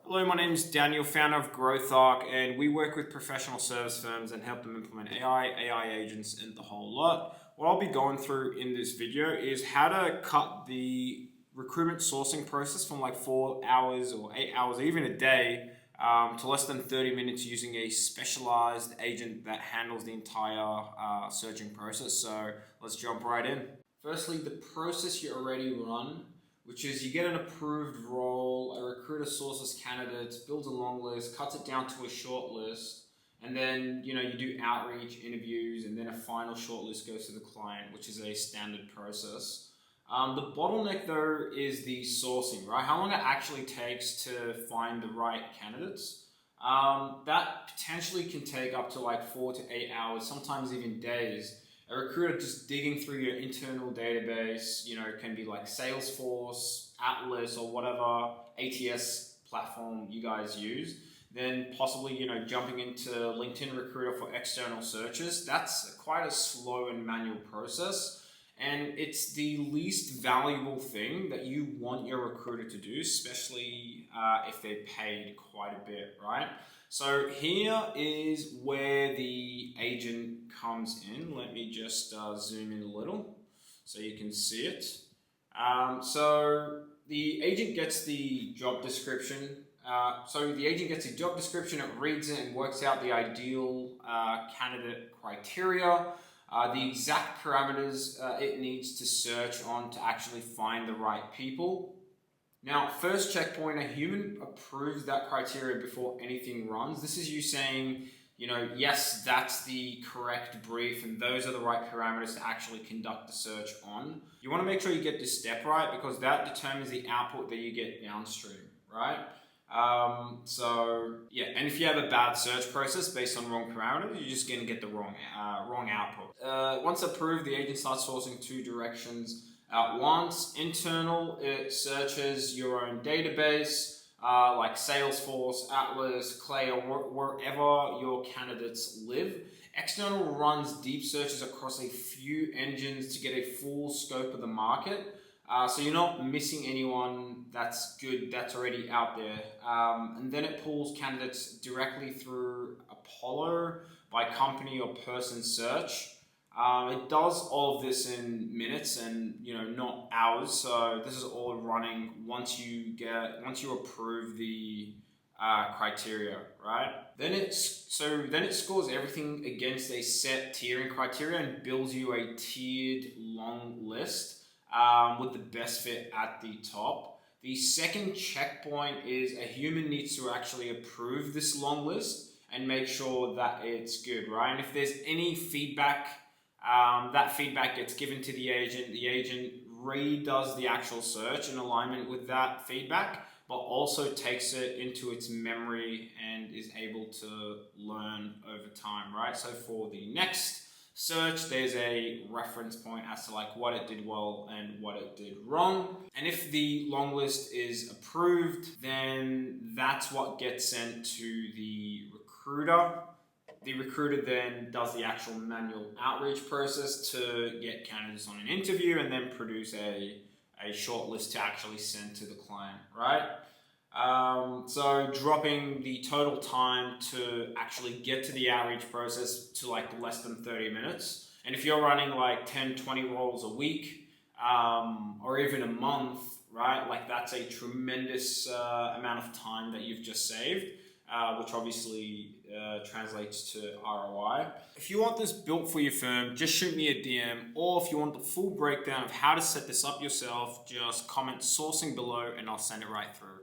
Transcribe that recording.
Hello, my name is Daniel, founder of GrowthArc, and we work with professional service firms and help them implement AI agents, and the whole lot. What I'll be going through in this video is how to cut the recruitment sourcing process from like 4 hours or 8 hours, or even a day, to less than 30 minutes using a specialized agent that handles the entire searching process. So let's jump right in. Firstly, the process you already run, which is you get an approved role, a recruiter sources candidates, builds a long list, cuts it down to a short list, and then you do outreach, interviews, and then a final short list goes to the client, which is a standard process. The bottleneck though is the sourcing, right? How long it actually takes to find the right candidates. That potentially can take up to like 4 to 8 hours, sometimes even days. A recruiter just digging through your internal database, can be like Salesforce, Atlas, or whatever ATS platform you guys use. Then possibly, jumping into LinkedIn Recruiter for external searches. That's quite a slow and manual process. And it's the least valuable thing that you want your recruiter to do, especially if they're paid quite a bit, right? So here is where the agent comes in. Let me just zoom in a little so you can see it. So the agent gets the job description. It reads it and works out the ideal candidate criteria, the exact parameters it needs to search on to actually find the right people. Now, first checkpoint, a human approves that criteria before anything runs. This is you saying, yes, that's the correct brief and those are the right parameters to actually conduct the search on. You want to make sure you get this step right because that determines the output that you get downstream, right? And if you have a bad search process based on wrong parameters, you're just going to get the wrong output. Once approved, the agent starts sourcing 2 directions at once. Internal, it searches your own database, like Salesforce, Atlas, Clay, or wherever your candidates live. External runs deep searches across a few engines to get a full scope of the market. So you're not missing anyone that's good, that's already out there. And then it pulls candidates directly through Apollo by company or person search. It does all of this in minutes and not hours. So this is all running once you approve the criteria, right? Then it scores everything against a set tiering criteria and builds you a tiered long list with the best fit at the top. The second checkpoint is a human needs to actually approve this long list and make sure that it's good, right? And if there's any feedback, that feedback gets given to the agent. The agent redoes the actual search in alignment with that feedback, but also takes it into its memory and is able to learn over time, right? So for the next search, there's a reference point as to like what it did well and what it did wrong. And if the long list is approved, then that's what gets sent to the recruiter. The recruiter then does the actual manual outreach process to get candidates on an interview and then produce a short list to actually send to the client, right? So dropping the total time to actually get to the outreach process to like less than 30 minutes. And if you're running like 10, 20 roles a week, or even a month, right? Like that's a tremendous amount of time that you've just saved, which obviously translates to ROI. If you want this built for your firm, just shoot me a DM, or if you want the full breakdown of how to set this up yourself, just comment sourcing below and I'll send it right through.